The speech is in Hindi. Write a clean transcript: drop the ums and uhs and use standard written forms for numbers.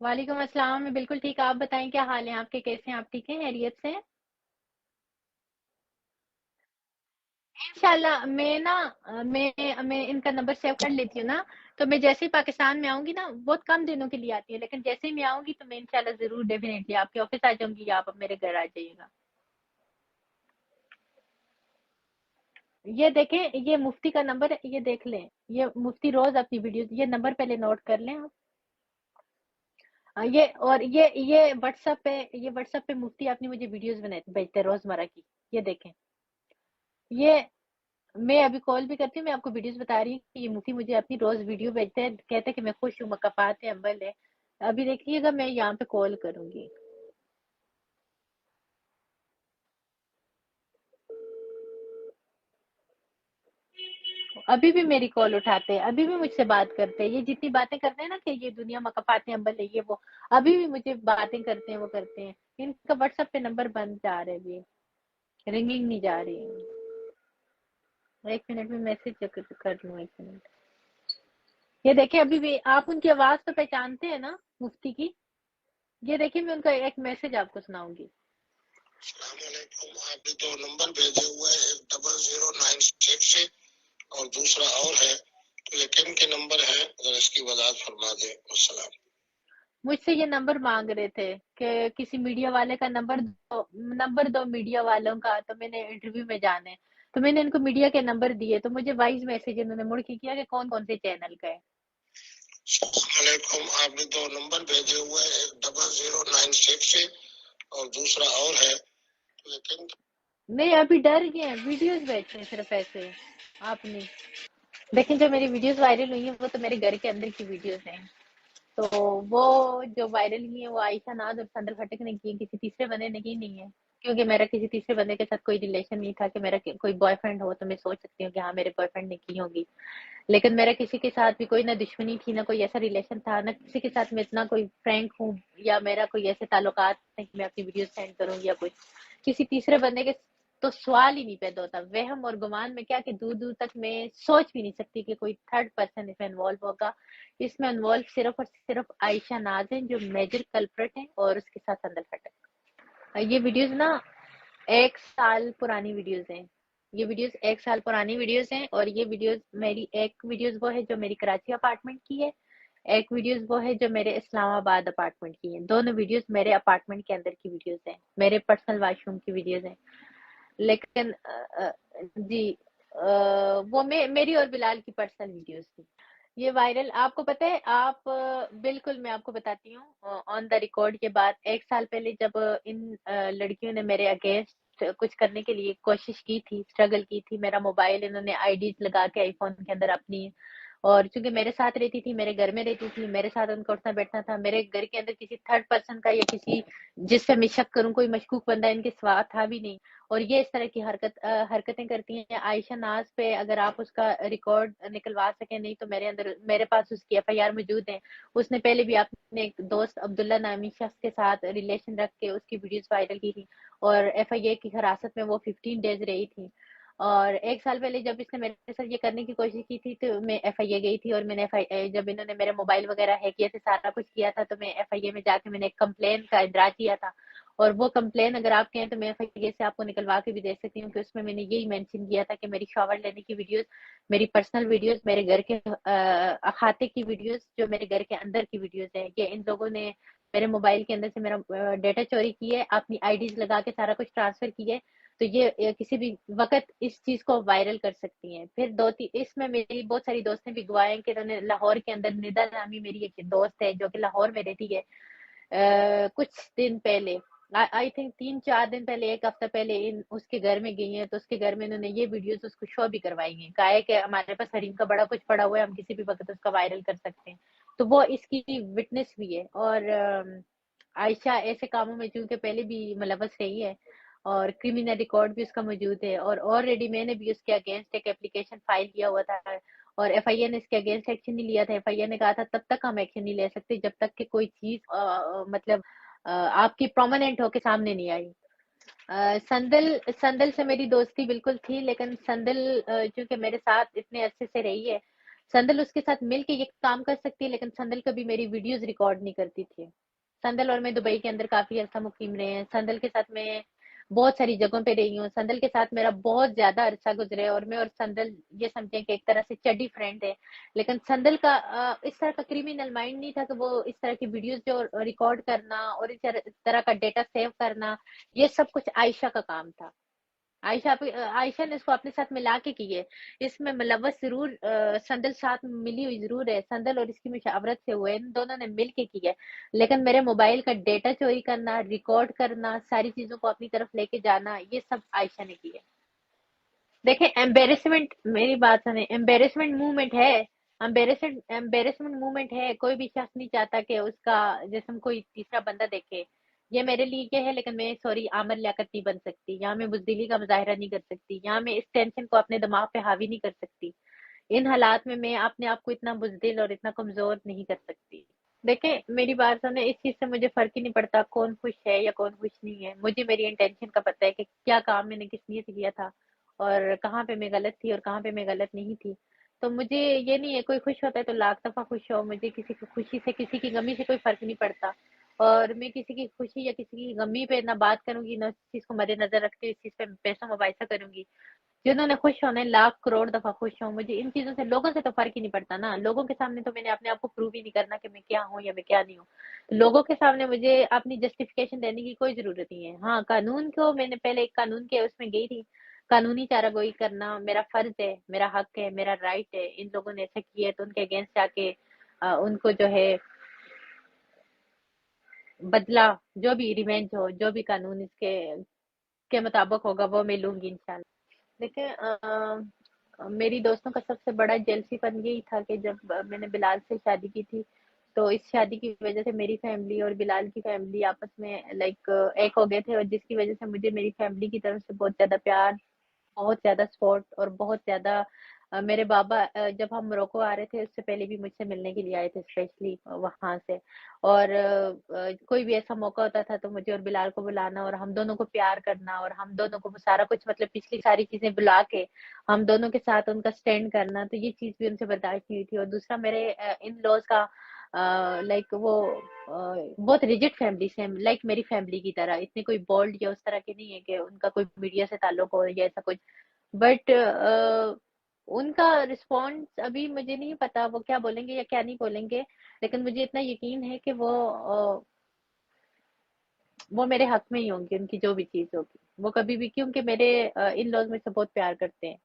वालेकुम अस्सलाम। मैं बिल्कुल ठीक। आप बताएं, क्या हाल है आपके? कैसे हैं आप? ठीक हैं? खैरियत से हैं? इंशाल्लाह। मैं इनका नंबर सेव कर लेती हूँ ना। तो मैं जैसे ही पाकिस्तान में आऊंगी ना, बहुत कम दिनों के लिए आती है, लेकिन जैसे ही मैं आऊंगी तो मैं इंशाल्लाह जरूर डेफिनेटली आपके ऑफिस आ जाऊंगी, या आप अब मेरे घर आ जाइएगा। ये देखें, ये मुफ्ती का नंबर है, ये देख लें। ये मुफ्ती रोज अपनी वीडियोस, ये नंबर पहले नोट कर लें आप। ये और ये व्हाट्सएप पे मुफ्ती अपनी मुझे वीडियोस बना भेजते हैं रोजमर्रा की। ये देखें। ये मैं अभी कॉल भी करती हूँ, मैं आपको वीडियोस बता रही हूँ कि ये मुफ्ती मुझे अपनी रोज वीडियो भेजते हैं, कहते हैं कि मैं खुश हूँ, मकाफात है, अम्बल है। अभी देखिएगा, मैं यहाँ पे कॉल करूंगी। अभी भी मेरी कॉल उठाते हैं, अभी भी मुझसे बात करते हैं। ये जितनी बातें करते हैं ना कि ये दुनिया मकाफात है, अम्बल है, ये वो, अभी भी मुझे बातें करते हैं, वो करते हैं। इनका व्हाट्सएप पे नंबर बंद जा रहा है अभी, रिंगिंग नहीं जा रही है। एक मिनट में मैसेज कर लूँ, एक मिनट। ये देखिए, अभी भी आप उनकी आवाज तो पहचानते हैं ना, मुफ्ती की? ये देखिए, मैं उनका एक मैसेज आपको सुनाऊंगी। अस्सलामुअलैकुम। आपने दो नंबर भेजे हुए हैं, एक 0096 से और दूसरा और है, तो ये किन के नंबर है? अगर इसकी वजाहत फरमा दें। अस्सलाम। मुझसे ये नंबर मांग रहे थे कि किसी मीडिया वाले का नंबर दो मीडिया वालों का, तो मैंने इंटरव्यू में जाने। तो मैंने इनको मीडिया के नंबर दिए, तो मुझे वॉइस मैसेज इन्होंने मुड़ के किया कि कौन कौन से चैनल का है। अस्सलामुअलैकुम। आपने दो नंबर भेजे हुए हैं, एक 0096 से और दूसरा और है, तो ये किन? नहीं, अभी डर गए हैं, वीडियोस भेजते हैं सिर्फ ऐसे। आपने लेकिन जो मेरी वीडियोस वायरल हुई हैं, वो तो मेरे घर के अंदर की वीडियोस हैं। तो वो जो वायरल हुई है, वो आयशा नाज और संदल खटक ने की है, किसी तीसरे बंदे ने की नहीं है। क्योंकि मेरा किसी तीसरे बंदे के साथ कोई रिलेशन नहीं था कि मेरा कोई बॉयफ्रेंड हो, तो मैं सोच सकती हूँ कि हाँ, मेरे बॉयफ्रेंड ने की होगी। लेकिन मेरा किसी के साथ भी कोई ना दुश्मनी थी, ना कोई ऐसा रिलेशन था, ना किसी के साथ मैं इतना कोई फ्रैंक हूँ, या मेरा कोई ऐसे ताल्लुकात है कि मैं अपनी वीडियो सेंड करूँ या कुछ। किसी तीसरे बंदे के तो सवाल ही नहीं पैदा होता। वहम और गुमान में क्या कि दूर दूर तक मैं सोच भी नहीं सकती कि कोई थर्ड पर्सन इसमें इन्वॉल्व होगा। इसमें इन्वॉल्व सिर्फ और सिर्फ आयशा नाज है, जो मेजर कल्प्रिट है, और उसके साथ अंदर खटक। ये वीडियोस ना 1 साल पुरानी वीडियोस हैं। ये वीडियोस 1 साल पुरानी वीडियोस हैं, और ये वीडियोस मेरी, एक वीडियोस वो है जो मेरी कराची अपार्टमेंट की है, एक वीडियोस वो है जो मेरे इस्लामाबाद अपार्टमेंट की है। दोनों वीडियोस मेरे अपार्टमेंट के अंदर की वीडियोस हैं, मेरे पर्सनल वॉशरूम की वीडियोस हैं। लेकिन जी, वो मेरी और बिलाल की पर्सनल वीडियोस थी। ये वायरल, आपको पता है? आप बिल्कुल, मैं आपको बताती हूँ ऑन द रिकॉर्ड के बाद। 1 साल पहले जब इन लड़कियों ने मेरे अगेंस्ट कुछ करने के लिए कोशिश की थी, स्ट्रगल की थी, मेरा मोबाइल इन्होंने आईडीज लगा के आईफोन के अंदर अपनी, और चूंकि मेरे साथ रहती थी, मेरे घर में रहती थी, मेरे साथ उनका उठना बैठना था, मेरे घर के अंदर किसी थर्ड पर्सन का या किसी जिससे मैं शक करूं कोई मशकूक बंदा इनके सिवा था भी नहीं। और ये इस तरह की हरकतें करती हैं। आयशा नाज पे अगर आप उसका रिकॉर्ड निकलवा सके, नहीं तो मेरे पास उसकी एफआईआर मौजूद है। उसने पहले भी अपने एक दोस्त अब्दुल्ला नामी शख्स के साथ रिलेशन रख के उसकी वीडियोस वायरल की थी, और एफआईए की हिरासत में वो 15 डेज रही थी। और 1 साल पहले जब इसने मेरे साथ ये करने की कोशिश की थी, तो मैं एफआईए गई थी, और मैंने एफआईए, जब इन्होंने मेरे मोबाइल वगैरह हैक किए थे, सारा कुछ किया था, तो मैं एफआईए में जाके मैंने एक कंप्लेन का इंदराज किया था। और वो कंप्लेन अगर आप कहें तो मैं एफआईए से आपको निकलवा के भी दे सकती हूँ, कि उसमें मैंने यही मेंशन किया था कि मेरी शावर लेने की वीडियोस, मेरी पर्सनल वीडियोस, मेरे घर के अहाते की वीडियोस, जो मेरे घर के अंदर की वीडियोस है, ये इन लोगों ने मेरे मोबाइल के अंदर से मेरा डेटा चोरी की है, अपनी आईडीज लगा के सारा कुछ ट्रांसफर की है। तो ये किसी भी वक्त इस चीज को वायरल कर सकती हैं। फिर दो तीन, इसमें मेरी बहुत सारी दोस्तें भी गवाह हैं कि उन्होंने लाहौर के अंदर, निदा नामी मेरी एक दोस्त है जो कि लाहौर में रहती है, कुछ दिन पहले, आई थिंक 3-4 दिन पहले, एक हफ्ता पहले, इन उसके घर में गई हैं, तो उसके घर में इन्होंने ये वीडियोस उसको शो भी करवाई हैं, कहा है कि हमारे पास हरीम का बड़ा कुछ पड़ा हुआ है, हम किसी भी वक्त उसका वायरल कर सकते हैं। तो वो इसकी विटनेस भी है। और आयशा ऐसे कामों में चूंकि पहले भी मुलवस रही है, और क्रिमिनल रिकॉर्ड भी उसका मौजूद है, और ऑलरेडी मैंने भी उसके अगेंस्ट एक एप्लीकेशन फाइल किया हुआ था, और एफआईए ने इसके अगेंस्ट एक्शन नहीं लिया था। एफआईए ने कहा था तब तक हम एक्शन नहीं ले सकते जब तक कि कोई चीज मतलब आपकी प्रोमिनेंट होके सामने नहीं आई। संदल संदल से मेरी दोस्ती बिल्कुल थी, लेकिन संदल चूंकि मेरे साथ इतने अच्छे से रही है, संदल उसके साथ मिल के ये काम कर सकती है, लेकिन संदल कभी मेरी वीडियोस रिकॉर्ड नहीं करती थी। संदल और मैं दुबई के अंदर काफी अरसा मुकीम रहे हैं। संदल के साथ मैं बहुत सारी जगहों पे रही हूँ। संदल के साथ मेरा बहुत ज्यादा अरसा गुजरा है, और मैं और संदल ये समझें कि एक तरह से चड्डी फ्रेंड है। लेकिन संदल का इस तरह का क्रिमिनल माइंड नहीं था कि वो इस तरह की वीडियोस जो रिकॉर्ड करना और इस तरह का डेटा सेव करना, ये सब कुछ आयशा का काम था। आयशा ने इसको अपने साथ मिला के की है। इसमें मुलव्वस जरूर संदल साथ मिली हुई जरूर है, संदल और इसकी मुशावरत से हुए, इन दोनों ने मिल के की है। लेकिन मेरे मोबाइल का डेटा चोरी करना, रिकॉर्ड करना, सारी चीजों को अपनी तरफ लेके जाना, ये सब आयशा ने की है। देखें, एम्बेरसमेंट, मेरी बात सुने, एम्बेरसमेंट मूवमेंट है। एम्बेरसमेंट मूवमेंट है। कोई भी शख्स नहीं चाहता कि उसका जिस्म कोई तीसरा बंदा देखे। ये मेरे लिए ये है, लेकिन मैं सॉरी आमर लियाकत नहीं बन सकती। यहाँ मैं बुजदिली का मुजाहरा नहीं कर सकती। यहाँ मैं इस टेंशन को अपने दिमाग पे हावी नहीं कर सकती। इन हालात में मैं अपने आप को इतना बुजदिल और इतना कमजोर नहीं कर सकती। देखें, मेरी बात सुने, इस चीज से मुझे फर्क ही नहीं पड़ता कौन खुश है या कौन खुश नहीं है। मुझे मेरी इंटेंशन का पता है कि क्या काम मैंने किस नीयत से किया था, और कहाँ पे मैं गलत थी और कहाँ पे मैं गलत नहीं थी। तो मुझे ये नहीं है, कोई खुश होता है तो लाख दफा खुश हो, मुझे किसी की खुशी से किसी की गमी से कोई फर्क नहीं पड़ता। और मैं किसी की खुशी या किसी की गमी पे ना बात करूंगी, ना इस चीज को मद्देनजर रखते हुए इस चीज पे पैसा मुबाइसा करूंगी। जिन्होंने खुश होना है लाख करोड़ दफा खुश हो, मुझे इन चीजों से, लोगों से तो फर्क ही नहीं पड़ता ना। लोगों के सामने तो मैंने अपने आप को प्रूव ही नहीं करना कि मैं क्या हूँ या मैं क्या नहीं हूँ। लोगों के सामने मुझे अपनी जस्टिफिकेशन देने की कोई जरूरत नहीं है। हाँ, कानून को मैंने पहले एक कानून के उसमें गई थी। कानूनी चारागोई करना मेरा फर्ज है, मेरा हक है, मेरा राइट है। इन लोगों ने ऐसा किया है तो उनके अगेंस्ट जाके उनको जो है बदला, जो भी रिवेंज हो, जो भी कानून इसके के मुताबिक होगा वो मैं लूंगी इंशाल्लाह। देखिए, मेरी दोस्तों का सबसे बड़ा जेलसीपन यही था कि जब मैंने बिलाल से शादी की थी, तो इस शादी की वजह से मेरी फैमिली और बिलाल की फैमिली आपस में लाइक एक हो गए थे, और जिसकी वजह से मुझे मेरी फैमिली की तरफ से बहुत ज्यादा प्यार, बहुत ज्यादा सपोर्ट और बहुत ज्यादा मेरे बाबा जब हम मोरक्को आ रहे थे उससे पहले भी मुझसे मिलने के लिए आए थे, स्पेशली वहां से। और कोई भी ऐसा मौका होता था तो मुझे और बिलाल को बुलाना, और हम दोनों को प्यार करना, और हम दोनों को वो सारा कुछ, मतलब पिछली सारी चीजें बुला के हम दोनों के साथ उनका स्टैंड करना, तो ये चीज भी उनसे बर्दाश्त नहीं हुई थी। और दूसरा, मेरे इन लॉज का लाइक वो बहुत रिजिड फैमिली से, लाइक मेरी फैमिली की तरह, इतने कोई बोल्ड या उस तरह के नहीं है कि उनका कोई मीडिया से ताल्लुक हो या ऐसा कुछ। बट उनका रिस्पॉन्स अभी मुझे नहीं पता वो क्या बोलेंगे या क्या नहीं बोलेंगे, लेकिन मुझे इतना यकीन है कि वो मेरे हक में ही होंगे। उनकी जो भी चीज होगी वो कभी भी, क्योंकि मेरे इन लॉज मुझसे बहुत प्यार करते हैं।